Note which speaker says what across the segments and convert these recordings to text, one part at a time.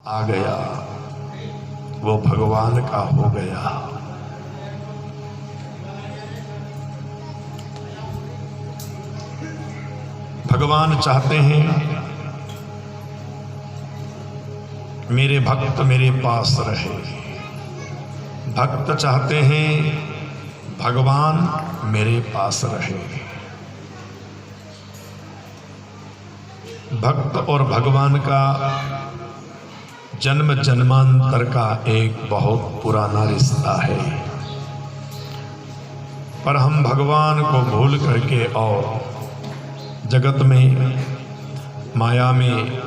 Speaker 1: आ गया, वो भगवान का हो गया। भगवान चाहते हैं मेरे भक्त मेरे पास रहे। भक्त चाहते हैं भगवान मेरे पास रहे। भक्त और भगवान का जन्म जन्मांतर का एक बहुत पुराना रिश्ता है, पर हम भगवान को भूल करके और जगत में, माया में,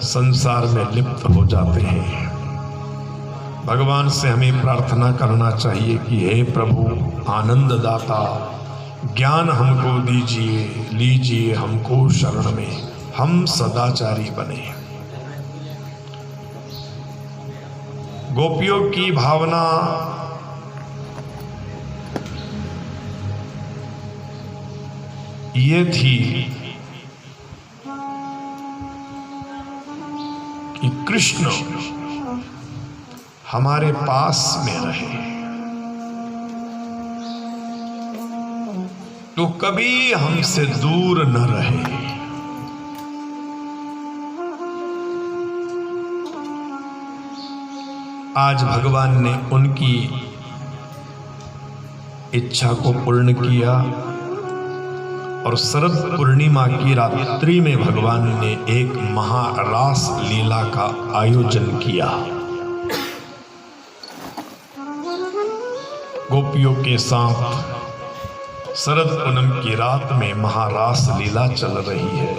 Speaker 1: संसार में लिप्त हो जाते हैं। भगवान से हमें प्रार्थना करना चाहिए कि हे प्रभु आनंद दाता, ज्ञान हमको दीजिए, लीजिए हमको शरण में, हम सदाचारी बने। गोपियों की भावना ये थी कि कृष्ण हमारे पास में रहे, तो कभी हमसे दूर न रहे। आज भगवान ने उनकी इच्छा को पूर्ण किया और शरद पूर्णिमा की रात्रि में भगवान ने एक महारास लीला का आयोजन किया। गोपियों के साथ शरद पूनम की रात में महारास लीला चल रही है।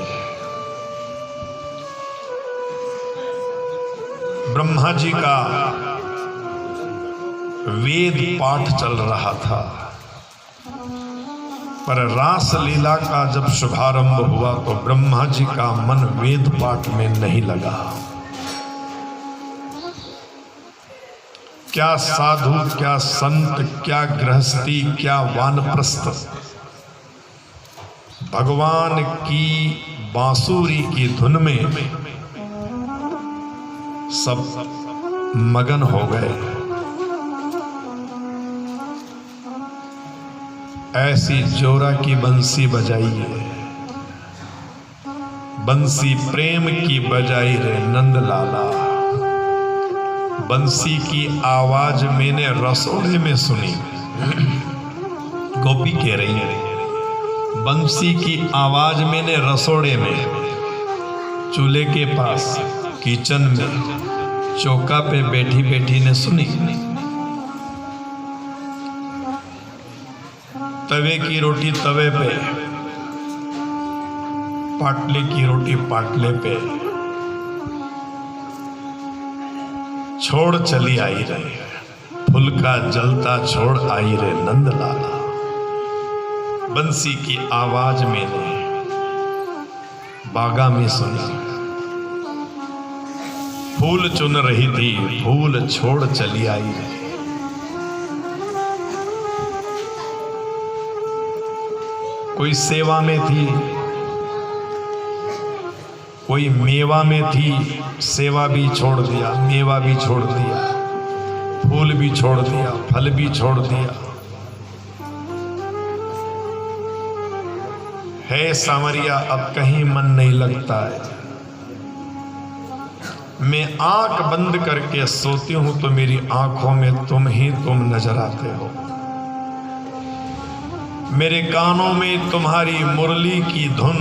Speaker 1: ब्रह्मा जी का वेद पाठ चल रहा था, पर रास लीला का जब शुभारंभ हुआ तो ब्रह्मा जी का मन वेद पाठ में नहीं लगा। क्या साधु, क्या संत, क्या गृहस्थी, क्या वानप्रस्थ भगवान की बांसुरी की धुन में सब मगन हो गए। ऐसी जोरा की बंसी बजाइए, बंसी प्रेम की बजाई रे नंद लाला। बंसी की आवाज मैंने रसोड़े में सुनी। गोपी कह रही है, बंसी की आवाज मैंने रसोड़े में, चूल्हे के पास, किचन में, चौका पे बैठी बैठी ने सुनी। तवे की रोटी तवे पे, पाटले की रोटी पाटले पे, छोड़ चली आई रे, फुलका जलता छोड़ आई रे नंद लाला। बंसी की आवाज मैंने बागा में सुनी। फूल चुन रही थी, फूल छोड़ चली आई रे। कोई सेवा में थी, कोई मेवा में थी, सेवा भी छोड़ दिया, मेवा भी छोड़ दिया, फूल भी छोड़ दिया, फल भी छोड़ दिया। है सांवरिया अब कहीं मन नहीं लगता है। मैं आंख बंद करके सोती हूं तो मेरी आंखों में तुम ही तुम नजर आते हो। मेरे कानों में तुम्हारी मुरली की धुन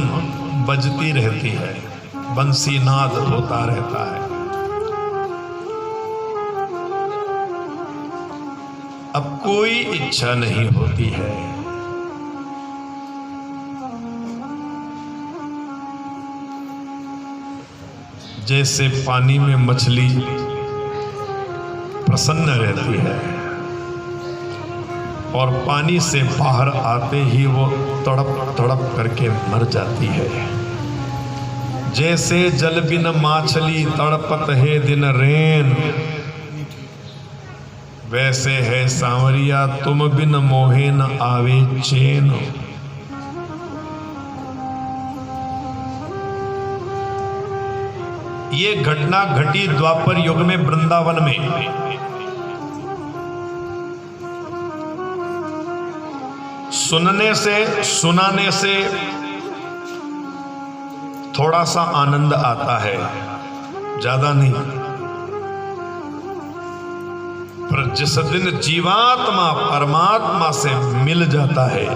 Speaker 1: बजती रहती है, बंसी नाद होता रहता है। अब कोई इच्छा नहीं होती है। जैसे पानी में मछली प्रसन्न रहती है और पानी से बाहर आते ही वो तड़प तड़प करके मर जाती है। जैसे जल बिन माछली तड़पत है दिन रेन, वैसे है सांवरिया तुम बिन मोहे न आवे चैन। ये घटना घटी द्वापर युग में वृंदावन में। सुनने से सुनाने से थोड़ा सा आनंद आता है, ज्यादा नहीं। पर जिस दिन जीवात्मा परमात्मा से मिल जाता है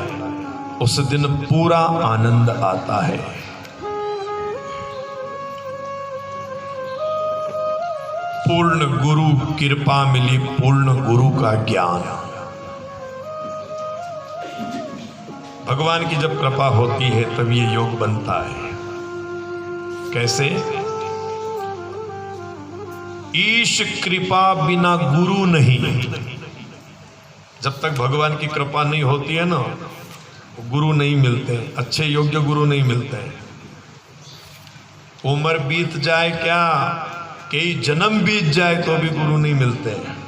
Speaker 1: उस दिन पूरा आनंद आता है। पूर्ण गुरु कृपा मिली, पूर्ण गुरु का ज्ञान। भगवान की जब कृपा होती है तब ये योग बनता है। कैसे? ईश कृपा बिना गुरु नहीं। जब तक भगवान की कृपा नहीं होती है ना, गुरु नहीं मिलते, अच्छे योग्य गुरु नहीं मिलते। उम्र बीत जाए क्या, कई जन्म बीत जाए तो भी गुरु नहीं मिलते।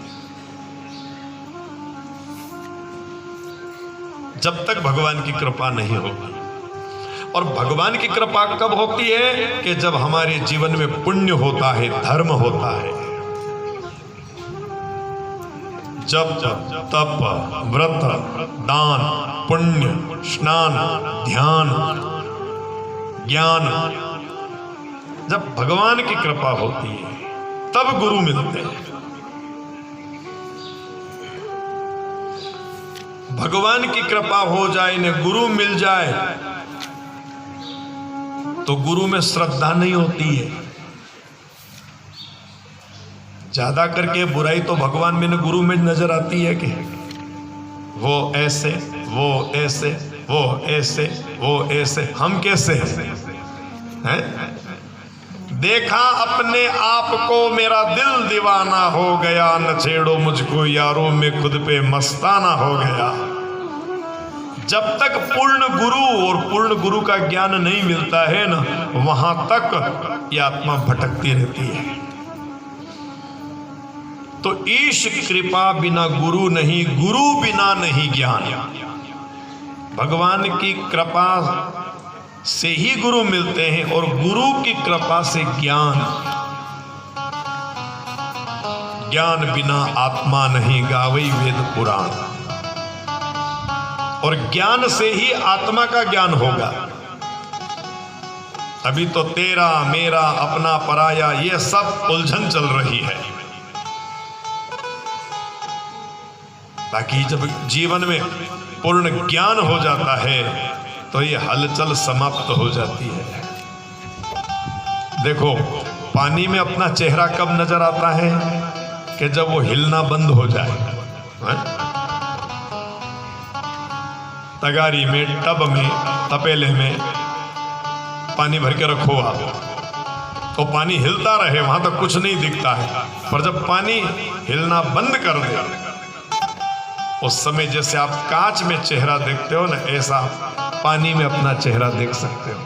Speaker 1: जब तक भगवान की कृपा नहीं होगी। और भगवान की कृपा कब होती है? कि जब हमारे जीवन में पुण्य होता है, धर्म होता है। जब तप, व्रत, दान, पुण्य, स्नान, ध्यान, ज्ञान, जब भगवान की कृपा होती है तब गुरु मिलते हैं। भगवान की कृपा हो जाए न गुरु मिल जाए तो गुरु में श्रद्धा नहीं होती है। ज्यादा करके बुराई तो भगवान में न गुरु में नजर आती है कि वो ऐसे, वो ऐसे, वो ऐसे, वो ऐसे, हम कैसे हैं? देखा अपने आप को मेरा दिल दीवाना हो गया, न छेड़ो मुझको यारों में खुद पे मस्ताना हो गया। जब तक पूर्ण गुरु और पूर्ण गुरु का ज्ञान नहीं मिलता है ना, वहां तक ये आत्मा भटकती रहती है। तो ईश कृपा बिना गुरु नहीं, गुरु बिना नहीं ज्ञान। भगवान की कृपा से ही गुरु मिलते हैं और गुरु की कृपा से ज्ञान। ज्ञान बिना आत्मा नहीं, गावई वेद पुराण। और ज्ञान से ही आत्मा का ज्ञान होगा। अभी तो तेरा मेरा अपना पराया ये सब उलझन चल रही है। बाकी जब जीवन में पूर्ण ज्ञान हो जाता है तो ये हलचल समाप्त हो जाती है। देखो, पानी में अपना चेहरा कब नजर आता है? कि जब वो हिलना बंद हो जाए। तगारी में, टब में, तपेले में पानी भर के रखो आप, तो पानी हिलता रहे, वहां तक कुछ नहीं दिखता है। पर जब पानी हिलना बंद कर दे उस समय जैसे आप कांच में चेहरा देखते हो ना, ऐसा पानी में अपना चेहरा देख सकते हो।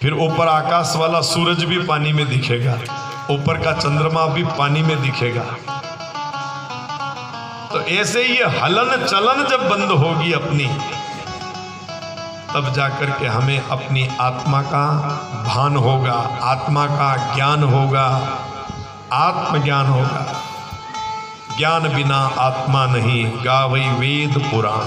Speaker 1: फिर ऊपर आकाश वाला सूरज भी पानी में दिखेगा, ऊपर का चंद्रमा भी पानी में दिखेगा। तो ऐसे ये हलन चलन जब बंद होगी अपनी, तब जाकर के हमें अपनी आत्मा का भान होगा, आत्मा का ज्ञान होगा, आत्मज्ञान होगा। ज्ञान बिना आत्मा नहीं, गावई वेद पुराण।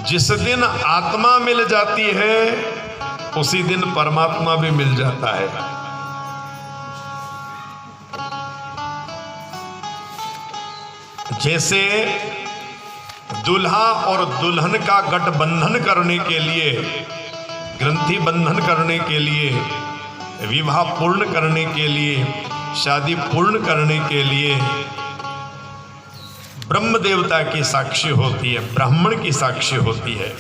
Speaker 1: जिस दिन आत्मा मिल जाती है उसी दिन परमात्मा भी मिल जाता है। जैसे दुल्हा और दुल्हन का गठबंधन करने के लिए, ग्रंथि बंधन करने के लिए, विवाह पूर्ण करने के लिए, शादी पूर्ण करने के लिए ब्रह्म देवता की साक्षी होती है, ब्राह्मण की साक्षी होती है।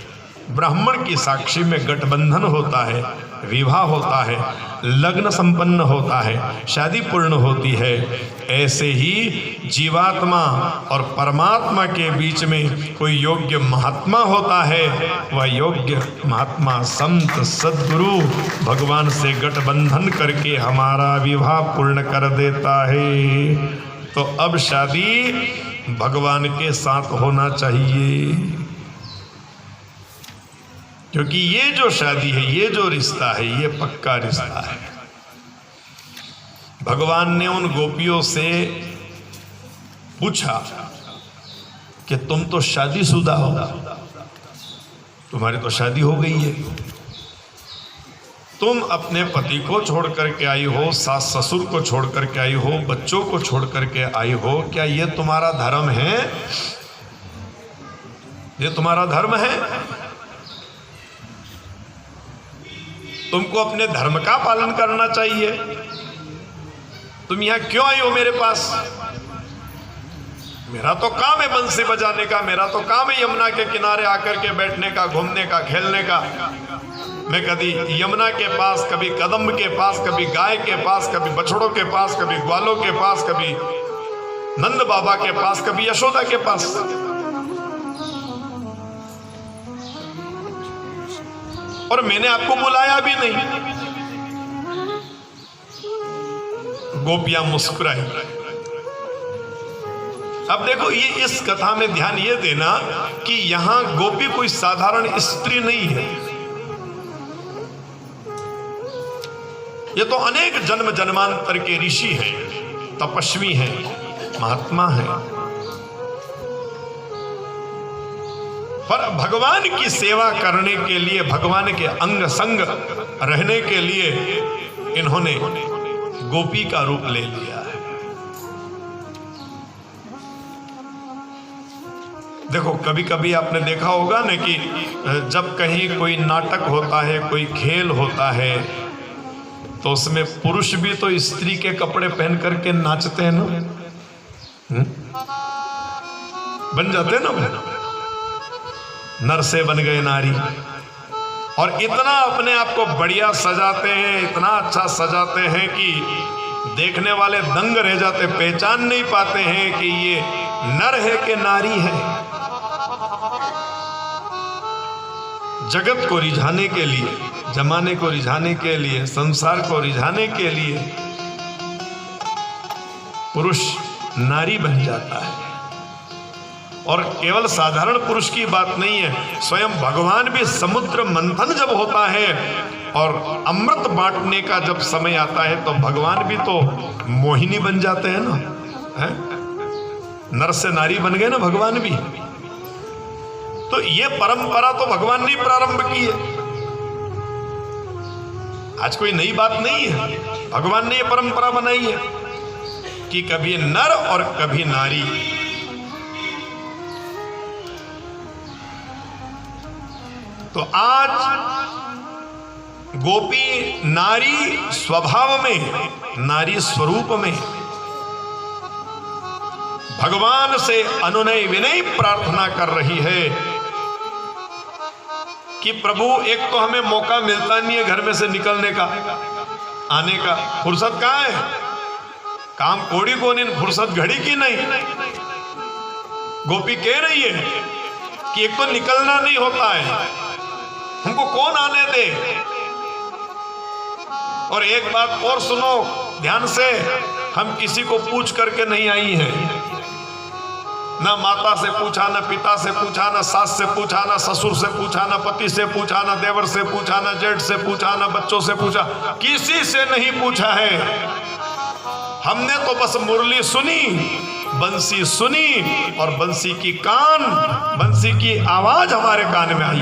Speaker 1: ब्राह्मण की साक्षी में गठबंधन होता है, विवाह होता है, लग्न संपन्न होता है, शादी पूर्ण होती है। ऐसे ही जीवात्मा और परमात्मा के बीच में कोई योग्य महात्मा होता है, वह योग्य महात्मा संत सद्गुरु भगवान से गठबंधन करके हमारा विवाह पूर्ण कर देता है। तो अब शादी भगवान के साथ होना चाहिए, क्योंकि ये जो शादी है, ये जो रिश्ता है, ये पक्का रिश्ता है। भगवान ने उन गोपियों से पूछा कि तुम तो शादीशुदा हो, तुम्हारी तो शादी हो गई है, तुम अपने पति को छोड़ करके आई हो, सास ससुर को छोड़ करके आई हो, बच्चों को छोड़ करके आई हो, क्या ये तुम्हारा धर्म है? ये तुम्हारा धर्म है? तुमको अपने धर्म का पालन करना चाहिए। तुम यहां क्यों आई हो मेरे पास? मेरा तो काम है बंसी बजाने का, मेरा तो काम है यमुना के किनारे आकर के बैठने का, घूमने का, खेलने का। मैं कभी यमुना के पास, कभी कदम्ब के पास, कभी गाय के पास, कभी बछड़ों के पास, कभी ग्वालों के पास, कभी नंद बाबा के पास, कभी यशोदा के पास। और मैंने आपको बुलाया भी नहीं। गोपियां मुस्कुराई। अब देखो, ये इस कथा में ध्यान ये देना कि यहां गोपी कोई साधारण स्त्री नहीं है। ये तो अनेक जन्म जन्मांतर के ऋषि हैं, तपस्वी हैं, महात्मा हैं। पर भगवान की सेवा करने के लिए, भगवान के अंग संग रहने के लिए इन्होंने गोपी का रूप ले लिया है। देखो, कभी कभी आपने देखा होगा ना कि जब कहीं कोई नाटक होता है, कोई खेल होता है, तो उसमें पुरुष भी तो स्त्री के कपड़े पहन करके नाचते हैं ना, बन जाते हैं ना, नर से बन गए नारी। और इतना अपने आप को बढ़िया सजाते हैं, इतना अच्छा सजाते हैं कि देखने वाले दंग रह जाते, पहचान नहीं पाते हैं कि ये नर है कि नारी है। जगत को रिझाने के लिए, जमाने को रिझाने के लिए, संसार को रिझाने के लिए पुरुष नारी बन जाता है। और केवल साधारण पुरुष की बात नहीं है, स्वयं भगवान भी समुद्र मंथन जब होता है और अमृत बांटने का जब समय आता है, तो भगवान भी तो मोहिनी बन जाते हैं ना, है? नर से नारी बन गए ना भगवान भी। तो ये परंपरा तो भगवान ने प्रारंभ की है, आज कोई नई बात नहीं है। भगवान ने ये परंपरा बनाई है कि कभी नर और कभी नारी। तो आज गोपी नारी स्वभाव में, नारी स्वरूप में भगवान से अनुनय विनय प्रार्थना कर रही है कि प्रभु, एक तो हमें मौका मिलता नहीं है घर में से निकलने का, आने का, फुर्सत कहाँ है? काम कोड़ी को नहीं, फुर्सत घड़ी की नहीं। गोपी कह रही है कि एक तो निकलना नहीं होता है, हमको कौन आने दे। और एक बात और सुनो ध्यान से, हम किसी को पूछ करके नहीं आई हैं, ना माता से पूछा, ना पिता से पूछा, ना सास से पूछा, ना ससुर से पूछा, ना पति से पूछा, ना देवर से पूछा, ना जेठ से पूछा, ना बच्चों से पूछा, किसी से नहीं पूछा है। हमने तो बस मुरली सुनी, बंसी सुनी, और बंसी की कान, बंसी की आवाज हमारे कान में आई,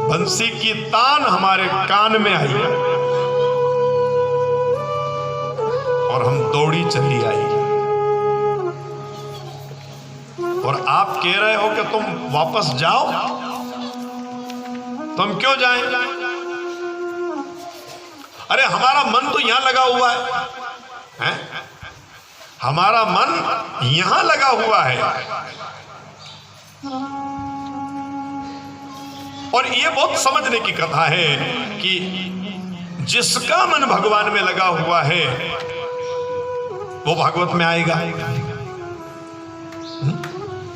Speaker 1: बंसी की तान हमारे कान में आई, और हम दौड़ी चली आई। और आप कह रहे हो कि तुम वापस जाओ, तो हम क्यों जाएं? अरे हमारा मन तो यहां लगा हुआ है? हमारा मन यहां लगा हुआ है। और ये बहुत समझने की कथा है कि जिसका मन भगवान में लगा हुआ है वो भागवत में आएगा।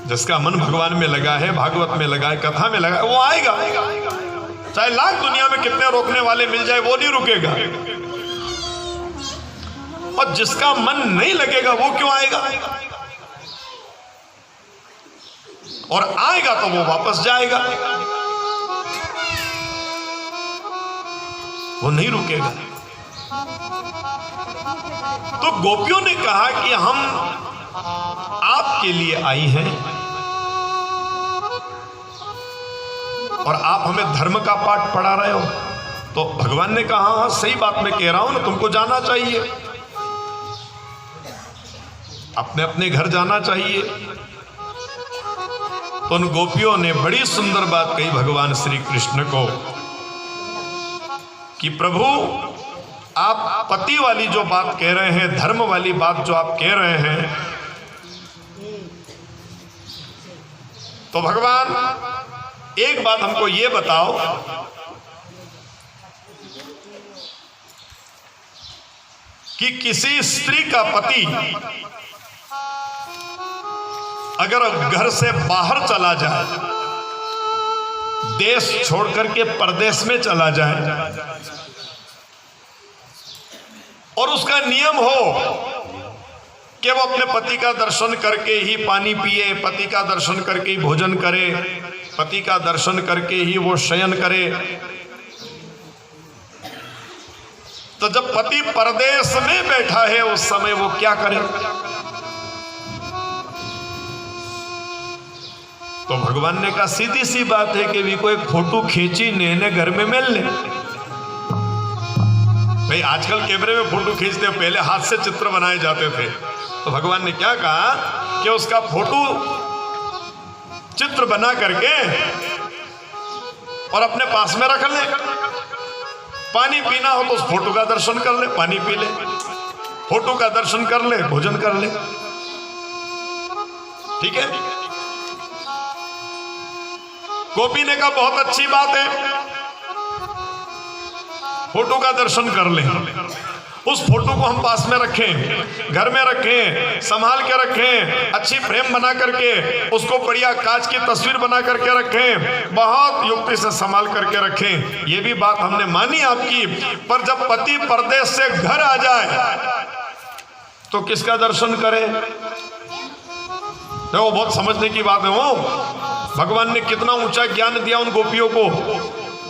Speaker 1: जिसका मन भगवान में लगा है, भागवत में लगा है, कथा में लगा है, वो आएगा। चाहे लाख दुनिया में कितने रोकने वाले मिल जाए, वो नहीं रुकेगा। और जिसका मन नहीं लगेगा वो क्यों आएगा? और आएगा तो वो वापस जाएगा, वो नहीं रुकेगा। तो गोपियों ने कहा कि हम आपके लिए आई हैं और आप हमें धर्म का पाठ पढ़ा रहे हो। तो भगवान ने कहा हाँ सही बात मैं कह रहा हूं ना, तुमको जाना चाहिए, अपने अपने घर जाना चाहिए। तो उन गोपियों ने बड़ी सुंदर बात कही भगवान श्री कृष्ण को कि प्रभु आप पति वाली जो बात कह रहे हैं, धर्म वाली बात जो आप कह रहे हैं, तो भगवान एक बात हमको ये बताओ कि किसी स्त्री का पति अगर घर से बाहर चला जाए, देश छोड़ करके परदेश में चला जाए, और उसका नियम हो कि वो अपने पति का दर्शन करके ही पानी पिए, पति का दर्शन करके ही भोजन करे, पति का दर्शन करके ही वो शयन करे, तो जब पति परदेश में बैठा है उस समय वो क्या करे? तो भगवान ने कहा सीधी सी बात है कि भी कोई फोटो खींची ने घर में मिल ले। भाई आजकल कैमरे में फोटो खींचते, पहले हाथ से चित्र बनाए जाते थे। तो भगवान ने क्या कहा कि उसका फोटो चित्र बना करके और अपने पास में रख ले, पानी पीना हो तो उस फोटो का दर्शन कर ले, पानी पी ले, फोटो का दर्शन कर ले, भोजन कर ले, ठीक है। गोपी ने कहा बहुत अच्छी बात है, फोटो का दर्शन कर ले, उस फोटो को हम पास में रखें, घर में रखें, संभाल के रखें, अच्छी फ्रेम बना करके उसको बढ़िया कांच की तस्वीर बना करके रखें, बहुत युक्ति से संभाल करके रखें। ये भी बात हमने मानी आपकी, पर जब पति परदेश से घर आ जाए तो किसका दर्शन करें? देखो बहुत समझने की बात है। वो भगवान ने कितना ऊंचा ज्ञान दिया उन गोपियों को।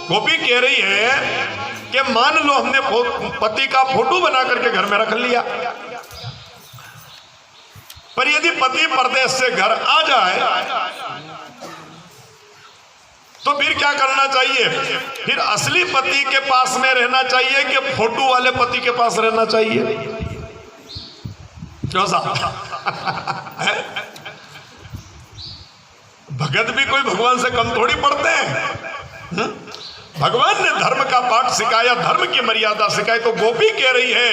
Speaker 1: गोपी कह रही है कि मान लो हमने पति का फोटो बना करके घर में रख लिया, पर यदि पति परदेश से घर आ जाए तो फिर क्या करना चाहिए? फिर असली पति के पास में रहना चाहिए कि फोटो वाले पति के पास रहना चाहिए? क्यों साहब? भगत भी कोई भगवान से कम थोड़ी पढ़ते हैं। भगवान ने धर्म का पाठ सिखाया, धर्म की मर्यादा सिखाई। तो गोपी कह रही है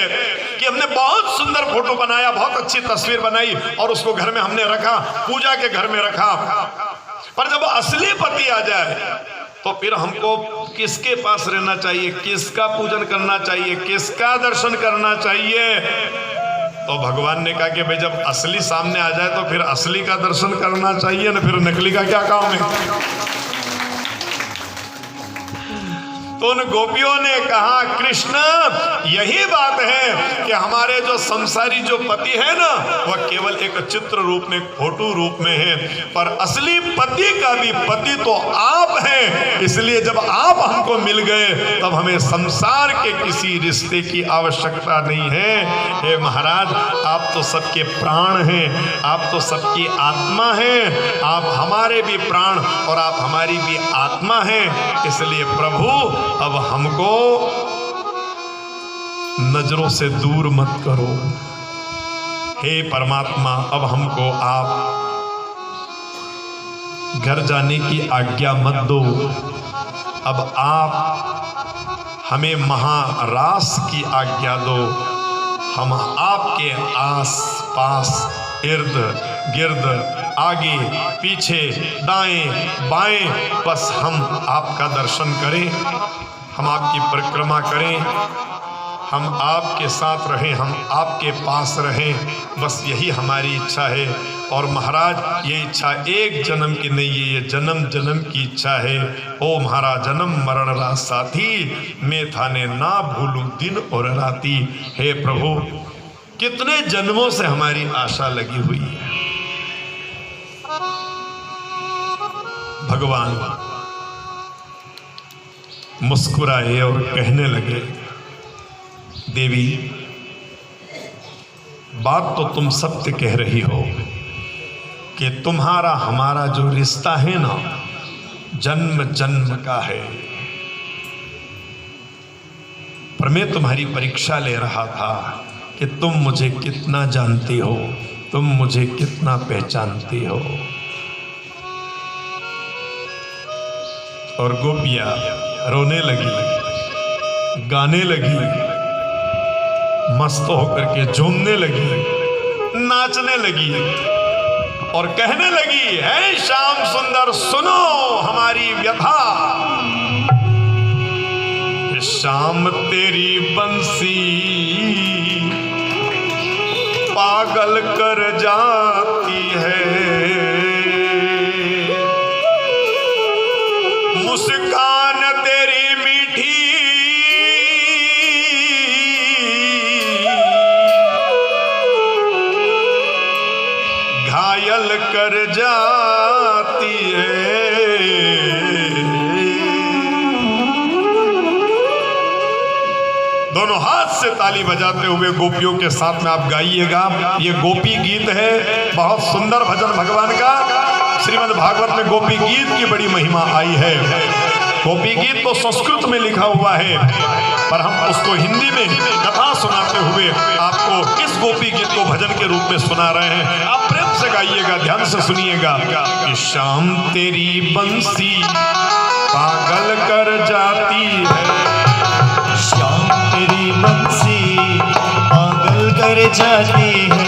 Speaker 1: कि हमने बहुत सुंदर फोटो बनाया, बहुत अच्छी तस्वीर बनाई और उसको घर में हमने रखा, पूजा के घर में रखा, पर जब असली पति आ जाए तो फिर हमको किसके पास रहना चाहिए, किसका पूजन करना चाहिए, किसका दर्शन करना चाहिए? तो भगवान ने कहा कि भाई जब असली सामने आ जाए तो फिर असली का दर्शन करना चाहिए ना, फिर नकली का क्या काम है? तो उन गोपियों ने कहा कृष्ण यही बात है कि हमारे जो संसारी जो पति है ना, वह केवल एक चित्र रूप में, फोटो रूप में है, पर असली पति का भी पति तो आप हैं। इसलिए जब आप हमको मिल गए तब हमें संसार के किसी रिश्ते की आवश्यकता नहीं है। हे महाराज, आप तो सबके प्राण हैं, आप तो सबकी आत्मा हैं, आप हमारे भी प्राण और आप हमारी भी आत्मा हैं। इसलिए प्रभु अब हमको नजरों से दूर मत करो। हे परमात्मा, अब हमको आप घर जाने की आज्ञा मत दो। अब आप हमें महारास की आज्ञा दो। हम आपके आस पास, इर्द गिर्द, आगे पीछे, दाएं बाएं, बस हम आपका दर्शन करें, हम आपकी परिक्रमा करें, हम आपके साथ रहें, हम आपके पास रहें, बस यही हमारी इच्छा है। और महाराज ये इच्छा एक जन्म की नहीं है, ये जन्म जन्म की इच्छा है। ओ महाराज जन्म मरण रात साथी, मैं थाने ना भूलूं दिन और राती। हे प्रभु, कितने जन्मों से हमारी आशा लगी हुई है, भगवान मुस्कुराए और कहने लगे, देवी बात तो तुम सत्य कह रही हो कि तुम्हारा हमारा जो रिश्ता है ना, जन्म जन्म का है। पर मैं तुम्हारी परीक्षा ले रहा था कि तुम मुझे कितना जानती हो, तुम मुझे कितना पहचानती हो। और गोपियां रोने लगी, गाने लगी, मस्त होकर के झूमने लगी, नाचने लगी और कहने लगी, है श्याम सुंदर सुनो हमारी व्यथा। श्याम तेरी बंसी पागल कर जाती है, मुस्कान तेरी मीठी घायल कर जाती है। दोनों हाथ से ताली बजाते हुए गोपियों के साथ में आप गाइएगा। ये गोपी गीत है, बहुत सुंदर भजन भगवान का। श्रीमद् भागवत में गोपी गीत की बड़ी महिमा आई है। गोपी गीत तो संस्कृत में लिखा हुआ है, पर हम उसको हिंदी में कथा सुनाते हुए आपको इस गोपी गीत को भजन के रूप में सुना रहे हैं। आप प्रेम से गाइएगा, ध्यान से सुनिएगा। कि शाम तेरी बंसी पागल कर जाती है,
Speaker 2: श्याम तेरी बंसी पागल कर जाती है,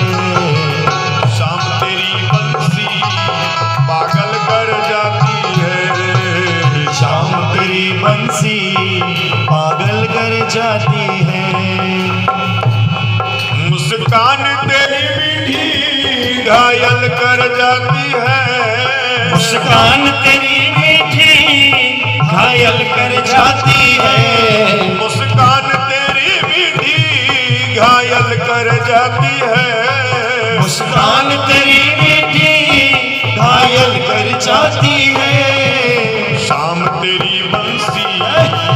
Speaker 1: शाम तेरी बंसी पागल कर जाती है,
Speaker 2: श्याम तेरी बंसी पागल कर जाती है।
Speaker 1: मुस्कान तेरी मीठी घायल कर जाती है,
Speaker 2: मुस्कान तेरी मीठी घायल कर जाती है,
Speaker 1: मुस्कान तेरी मीठी घायल कर जाती है,
Speaker 2: मुस्कान तेरी मीठी घायल कर जाती है।
Speaker 1: शाम तेरी बंसी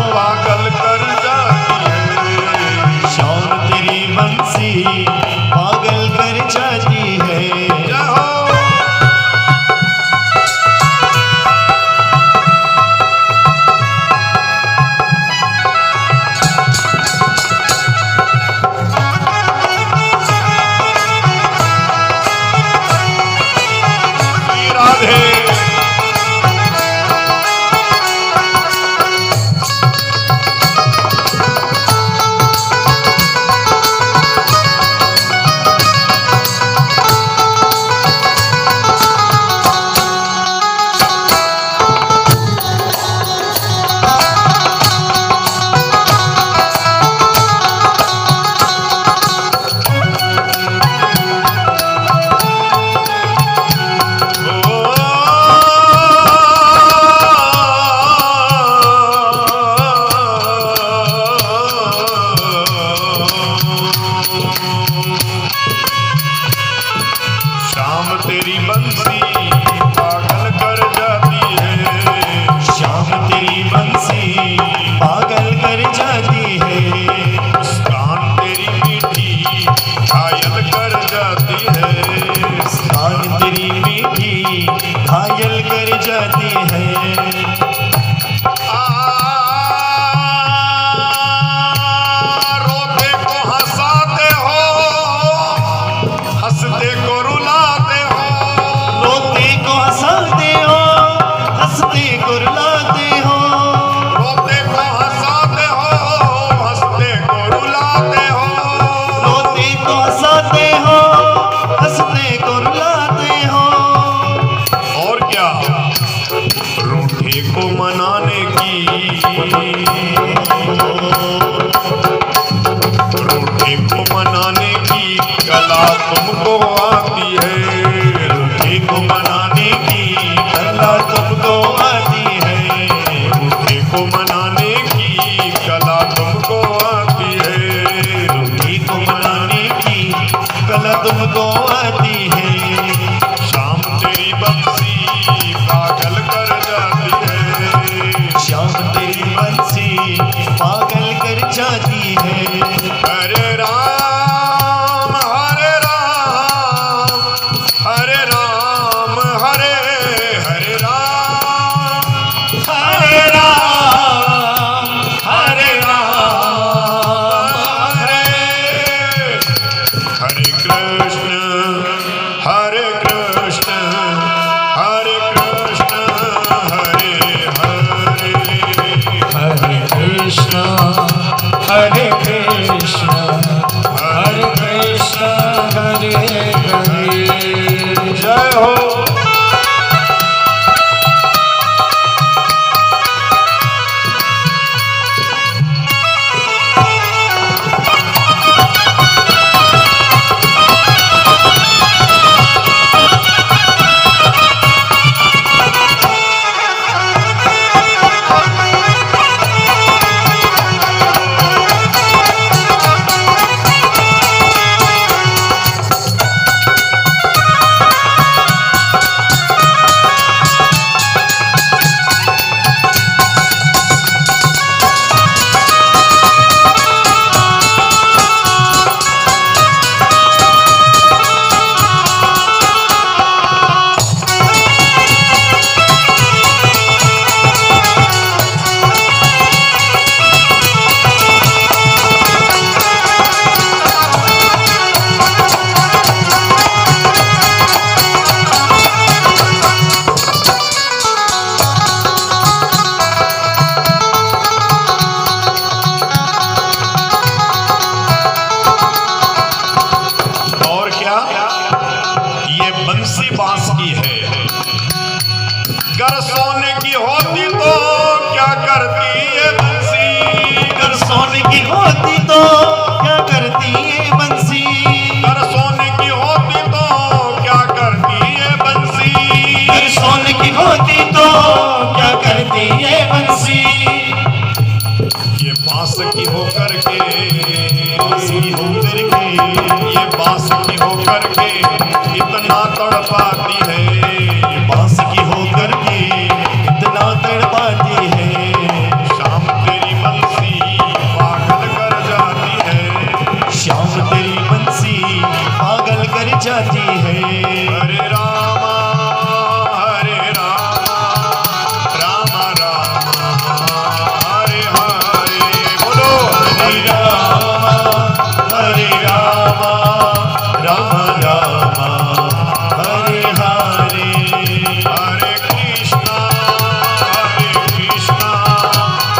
Speaker 1: पागल कर जाती है,
Speaker 2: शाम तेरी बंसी पागल कर जाती है।
Speaker 1: तुमको आती है,
Speaker 2: रूठे को मनाने की कला तुमको आती है,
Speaker 1: रूठे को मनाने की कला तुमको आती है,
Speaker 2: रूठे को मनाने की कला तुमको आती है।
Speaker 1: शाम तेरी बंसी पागल कर जा
Speaker 2: है।
Speaker 1: हरे राम हरे राम हरे राम हरे हरे राम
Speaker 2: हरे राम हरे राम हरे
Speaker 1: हरे कृष्ण हरे कृष्ण हरे कृष्ण हरे हरे
Speaker 2: हरे कृष्ण हरे कृष्ण हरे कृष्ण हरे हरे।
Speaker 1: जय हो। बंसी बांस की है। गर सोने की होती तो क्या करती ये बंसी।
Speaker 2: गर सोने की होती तो क्या करती ये बंसी।
Speaker 1: गर सोने की होती तो क्या करती ये बंसी।
Speaker 2: गर सोने की होती तो क्या करती ये बंसी।
Speaker 1: ये बांस की होकर के
Speaker 2: बांस की होकर के
Speaker 1: ये बांस की होकर के इतना तड़पाती है।
Speaker 2: ये बांस की होकर के इतना तड़पाती है।
Speaker 1: शाम तेरी बंसी पागल कर जाती है।
Speaker 2: शाम तेरी बंसी पागल कर जाती है।
Speaker 1: हरे रामा रामा रामा हरे हरे। बोलो
Speaker 2: हरे रामा राम राम हरे हरे।
Speaker 1: हरे कृष्णा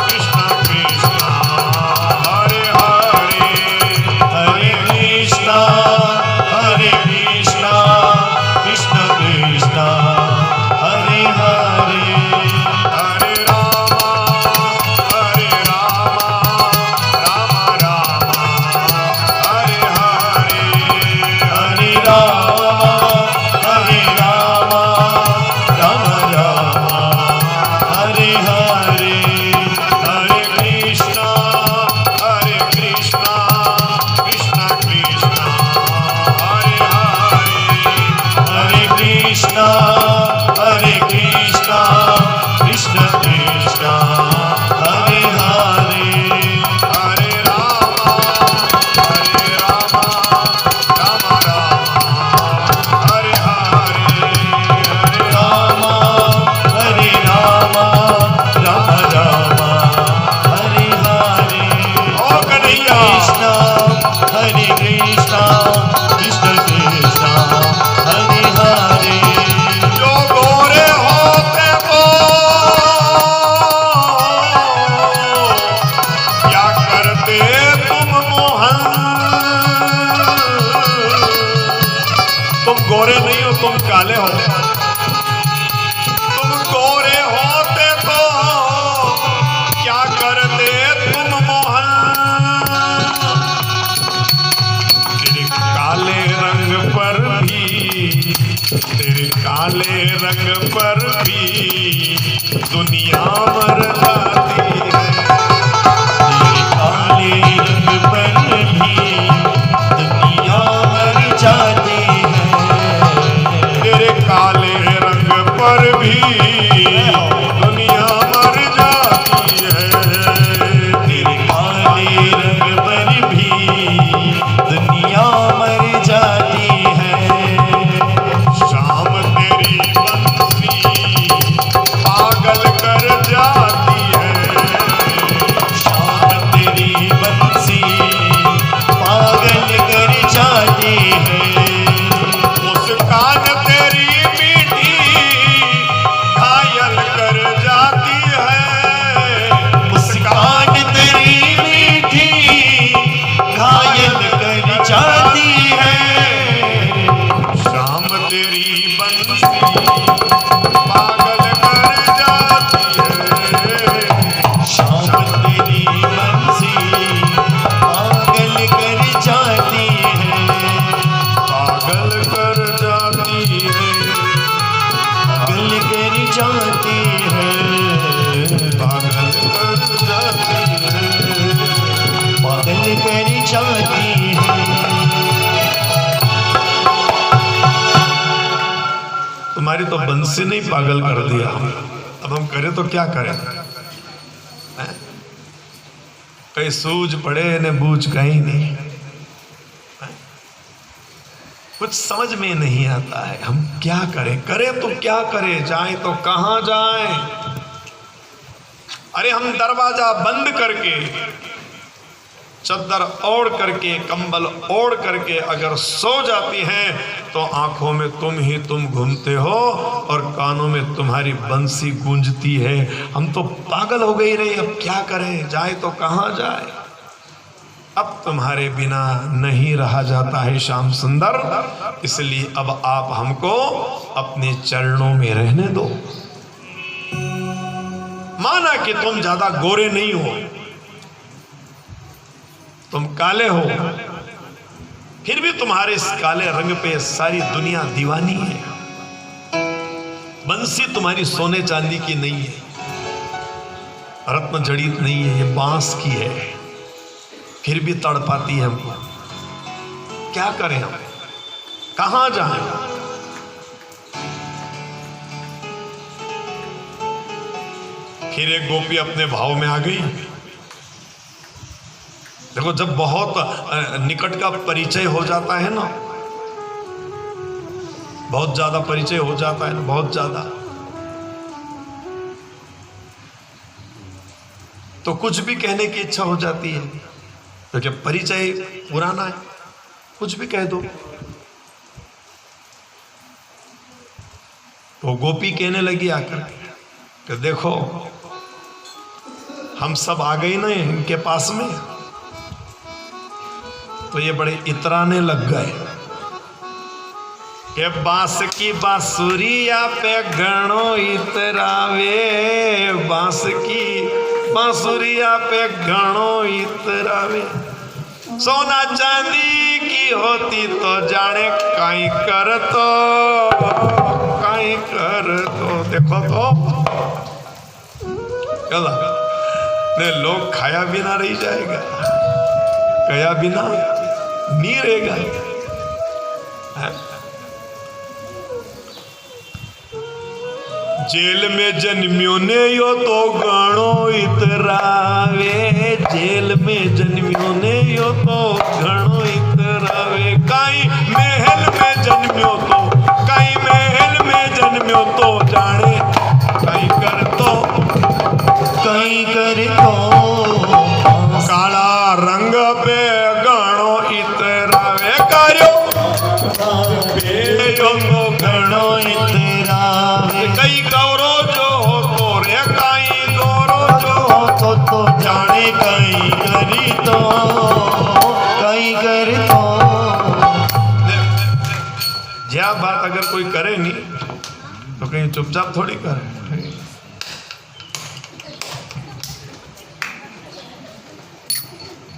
Speaker 1: कृष्णा कृष्णा हरे हरे।
Speaker 2: हरे कृष्णा कृष्ण कृष्ण हरे हरे।
Speaker 1: हरे रामा रामा रामा हरे हरे।
Speaker 2: हरे राम राम राम हरे हरे।
Speaker 1: हरे कृष्णा कृष्णा कृष्णा हरे हरे।
Speaker 2: हरे कृष्णा कृष्ण कृष्ण हरे हरे।
Speaker 1: हरे रामा रामा रामा हरे हरे। हरे
Speaker 2: राम राम राम हरे हरे।
Speaker 1: ओ कन्हैया
Speaker 2: हरे कृष्ण कृष्ण कृष्ण हरे हरे।
Speaker 1: जो गोरे होते वो कर जाती है।
Speaker 2: शाम तेरी बंसी पागल कर जाती है।
Speaker 1: मुस्कान तेरी मीठी घायल कर जाती है।
Speaker 2: मुस्कान तेरी मीठी घायल कर जाती है।
Speaker 1: शाम तेरी बंसी पागल कर जाती है।
Speaker 2: शाम तेरी बंसी पागल कर जाती है।
Speaker 1: पागल कर जाती है।
Speaker 2: पागल कर जाती है।
Speaker 1: पागल कर जाती है।
Speaker 2: पागल कर जाती है।
Speaker 1: तुम्हारी तो बंसी ने ही पागल कर दिया। अब हम करें तो क्या करें? हैं? कहीं सूझ पड़े ने बूझ कहीं नहीं। हैं? कुछ समझ में नहीं आता है, हम क्या करें? करें तो क्या करें? जाएं तो कहां जाएं? अरे हम दरवाजा बंद करके, चद्दर ओढ़ करके, कंबल ओढ़ करके अगर सो जाती हैं तो आंखों में तुम ही तुम घूमते हो और कानों में तुम्हारी बंसी गूंजती है। हम तो पागल हो गई रही, अब क्या करें? जाए तो कहां जाए? अब तुम्हारे बिना नहीं रहा जाता है श्याम सुंदर, इसलिए अब आप हमको अपने चरणों में रहने दो। माना कि तुम ज्यादा गोरे नहीं हो, तुम काले हो, फिर भी तुम्हारे इस काले रंग पे सारी दुनिया दीवानी है। बंसी तुम्हारी सोने चांदी की नहीं है, रत्न जड़ित नहीं है, ये बांस की है, फिर भी तड़पाती है हमको। क्या करें हम? कहां जाएं? फिर एक गोपी अपने भाव में आ गई। देखो, जब बहुत निकट का परिचय हो जाता है ना, बहुत ज्यादा परिचय हो जाता है ना, बहुत ज्यादा, तो कुछ भी कहने की इच्छा हो जाती है, क्योंकि परिचय पुराना है, कुछ भी कह दो। तो गोपी कहने लगी आकर कि देखो, हम सब आ गए ना इनके पास में, तो ये बड़े इतराने लग गए कि बांस की बांसुरिया पे घणो इतरावे, बांस की बांसुरिया पे घणो इतरावे। सोना चांदी की होती तो जाने काई कर तो, काई कर तो। देखो तो ने लोग खाया बिना रह जाएगा, कया बिना नहीं रहेगा। जेल में जन्मियों ने यो तो घणो इतरावे, जेल में जन्मियों ने यो तो घणो इतरावे। काई महल में जन्मियो तो, काई महल में जन्मियो तो जाने काई कर तो,
Speaker 2: कहीं कर तो।
Speaker 1: काला रंग पे घणो इतरावे, कार्यो यो तो
Speaker 2: घणो इतरावे।
Speaker 1: कई गौरो जो हो तो रे, काई गौरो जो हो
Speaker 2: तो जाने कहीं करी तो, कहीं कर तो।
Speaker 1: यह बात अगर कोई करे नहीं तो कहीं चुपचाप थोड़ी करे।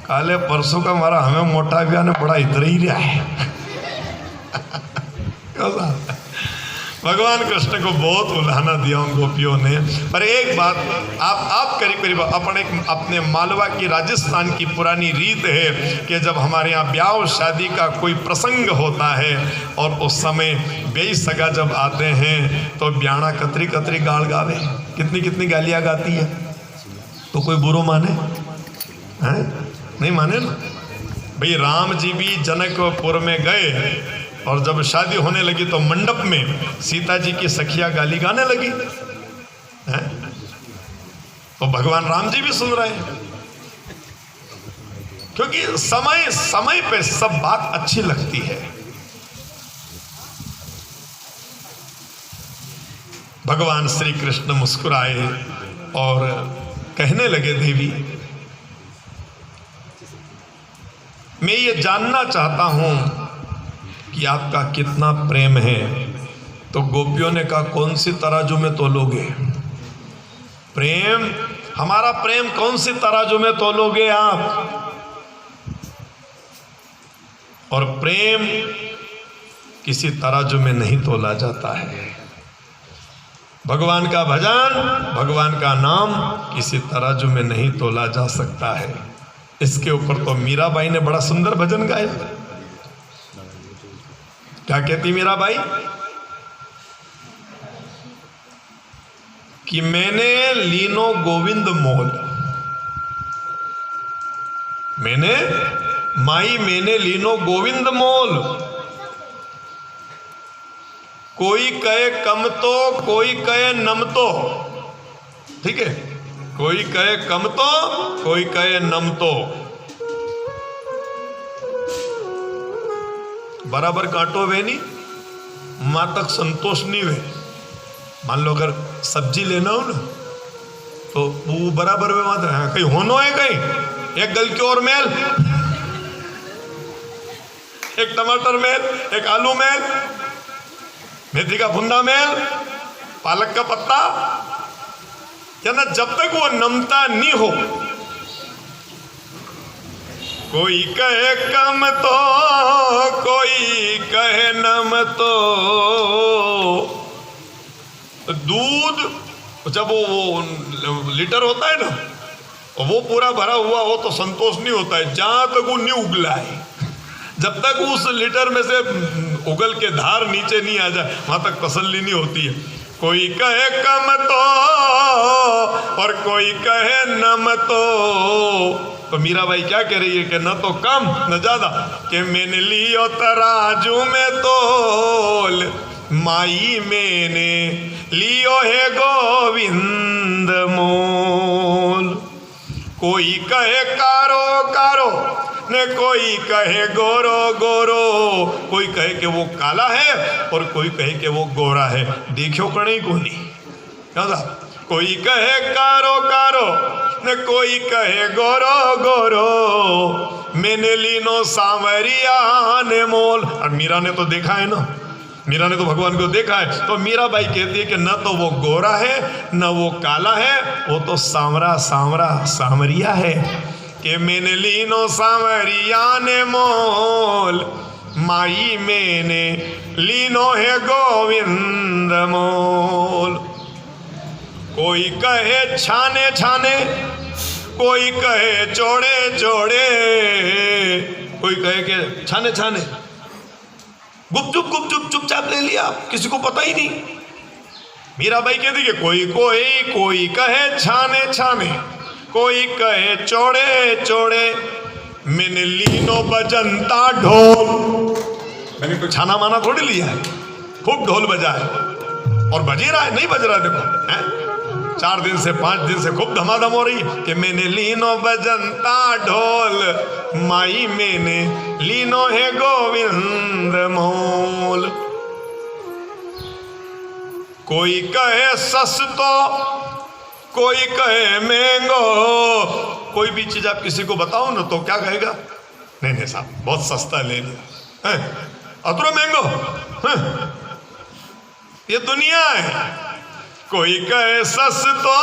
Speaker 1: काले परसों का हमारा हमें मोटा भी आने बड़ा इधर ही रहा है। भगवान कृष्ण को बहुत उल्हाना दिया उन गोपियों ने। पर एक बात, आप करीब करीब अपने मालवा की, राजस्थान की पुरानी रीत है कि जब हमारे यहाँ ब्याह और शादी का कोई प्रसंग होता है और उस समय बेई सगा जब आते हैं तो ब्याणा कतरी कतरी गाल गावे, कितनी कितनी गालियाँ गाती है। तो कोई बुरो माने हैं? नहीं माने ना भाई। राम जी भी जनकपुर में गए और जब शादी होने लगी तो मंडप में सीता जी की सखिया गाली गाने लगी हैं? तो भगवान राम जी भी सुन रहे हैं, क्योंकि समय समय पे सब बात अच्छी लगती है। भगवान श्री कृष्ण मुस्कुराए और कहने लगे, देवी मैं ये जानना चाहता हूं कि आपका कितना प्रेम है। तो गोपियों ने कहा, कौन सी तराजू में तोलोगे? प्रेम, हमारा प्रेम कौन सी तराजू में तोलोगे आप? और प्रेम किसी तराजू में नहीं तोला जाता है। भगवान का भजन, भगवान का नाम किसी तराजू में नहीं तोला जा सकता है। इसके ऊपर तो मीराबाई ने बड़ा सुंदर भजन गाया। क्या कहती मीराबाई? कि मैंने लीनो गोविंद मोल, मैंने माई मैंने लीनो गोविंद मोल। कोई कहे कम तो, कोई कहे नम तो, ठीक है, कोई कहे कम तो, कोई कहे नम तो। बराबर कांटो वे नहीं, मां तक संतोष नहीं वे। मान लो अगर सब्जी लेना हो ना, तो वो बराबर में मात्र है, कहीं होनो है, कहीं एक गल की और मेल, एक टमाटर मेल, एक आलू मेल, मेथी का फुंदा मेल, पालक का पत्ता, या ना, जब तक वो नमता नहीं हो। कोई कहे कम तो, कोई कहे नम तो। दूध जब वो लीटर होता है ना, वो पूरा भरा हुआ हो तो संतोष नहीं होता है, जहां तक वो नहीं उगला है। जब तक उस लीटर में से उगल के धार नीचे नहीं आ जाए, वहां तक तसल्ली नहीं होती है। कोई कहे कम तो और कोई कहे नम तो मीराबाई क्या कह रही है कि न तो कम न ज्यादा, कि मैंने लियो तराजू में तोल, माई मैंने लियो है गोविंद मोल। कोई कहे कारो कारो ने, कोई कहे गोरो गोरो। कोई कहे कि वो काला है और कोई कहे कि वो गोरा है, देखियो कणे को नहीं। कोई कहे कारो कारो ने, कोई कहे गोरो गोरो। मैंने लीनो सांवरिया ने मोल। और मीरा ने तो देखा है ना, मीरा ने तो भगवान को देखा है। तो मीराबाई कहती है कि न तो वो गोरा है न वो काला है, वो तो सांवरा सांवरा सांवरिया है। कि मैंने लीनो सांवरिया ने मोल, माई मैंने लीनो है गोविंद मोल। कोई कहे छाने छाने, कोई कहे चौड़े चौड़े। कोई कहे कि छाने छाने, गुपचुप गुपचुप चुपचाप ले लिया, किसी को पता ही नहीं। मीराबाई कहती कि कोई कहे छाने छाने, कोई कहे चौड़े चौड़े। मैंने लीनो बजंता ढोल, मैंने कोई छाना माना थोड़ी लिया है, खूब ढोल बजा है और बज ही रहा है, नहीं बज रहा है देखो है? 4 दिन से 5 दिन से खूब धमाधम हो रही है कि मैंने लीनो बजंता ढोल, माई मैंने लीनो है गोविंद मोल। कोई कहे सस्तो, कोई कहे महंगो। कोई भी चीज आप किसी को बताओ ना तो क्या कहेगा? नहीं नहीं साहब बहुत सस्ता ले लिया, अतरो महंगो। ये दुनिया है। कोई कहे सस्तो,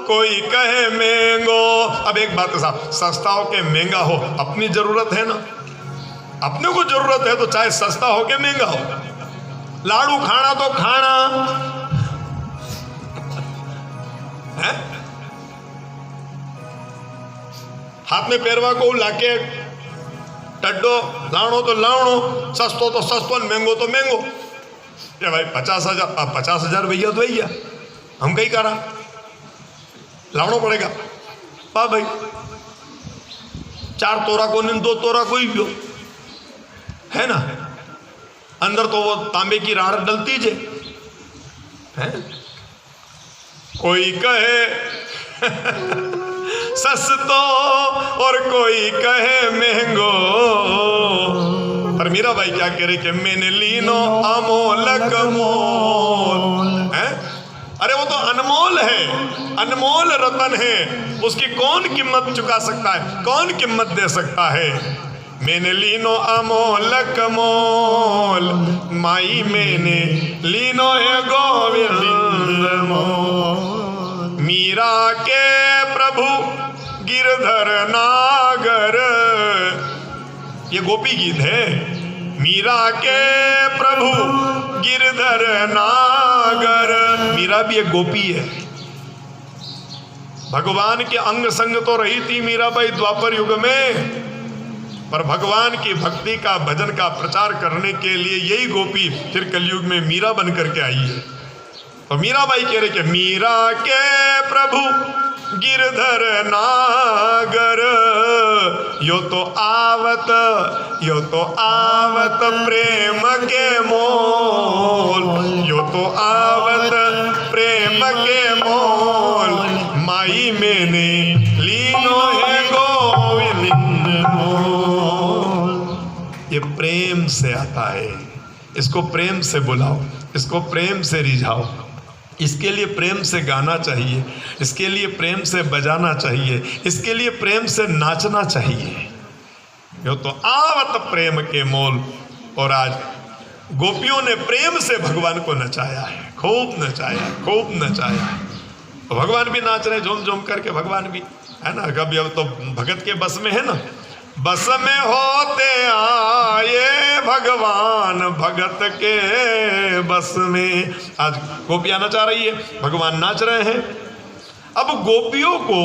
Speaker 1: कोई कहे महंगो। अब एक बात है साहब, सस्ता हो के महंगा हो, अपनी जरूरत है ना, अपने को जरूरत है तो चाहे सस्ता हो के महंगा हो। लाड़ू खाना तो खाना है, हाथ में पेरवा को लाके टड्डो लावणो तो लावणो, सस्तो तो सस्तो, महंगो तो महंगो। ये भाई 50,000 भैया तो भैया हम कहीं करा लावणो पड़ेगा। पा भाई 4 तोरा को नहीं 2 तोरा कोई भी हो, है ना। अंदर तो वो तांबे की राड़ डलती जे है। कोई कहे सस्तो और कोई कहे महंगो। पर मीराबाई क्या कह रही कि मैंने लीनो अमोलक मोल है। अरे वो तो अनमोल है, अनमोल रतन है, उसकी कौन कीमत चुका सकता है, कौन कीमत दे सकता है। मैंने लीनो अमोलक मोल, माई मैंने लीनो है गोविंद मोल। मीरा के प्रभु गिरधर नागर, ये गोपी गीत है। मीरा के प्रभु गिरधर नागर, मीरा भी एक गोपी है। भगवान के अंग संग तो रही थी मीराबाई द्वापर युग में, पर भगवान की भक्ति का भजन का प्रचार करने के लिए यही गोपी फिर कलयुग में मीरा बन करके आई है। तो मीराबाई कह रहे कि मीरा के प्रभु गिरधर नागर, यो तो आवत प्रेम के मोल, यो तो आवत प्रेम के मोल। माई मैंने लीनो है गोविंद मोल। ये प्रेम से आता है, इसको प्रेम से बुलाओ, इसको प्रेम से रिझाओ, इसके लिए प्रेम से गाना चाहिए, इसके लिए प्रेम से बजाना चाहिए, इसके लिए प्रेम से नाचना चाहिए। यो तो आवत प्रेम के मोल। और आज गोपियों ने प्रेम से भगवान को नचाया है, खूब नचाया, खूब नचाया। तो भगवान भी नाच रहे झूम झूम करके, भगवान भी है ना। कभी अब तो भगत के बस में है ना, बस में होते आए भगवान भगत के बस में। आज गोपियां नचा रही है, भगवान नाच रहे हैं। अब गोपियों को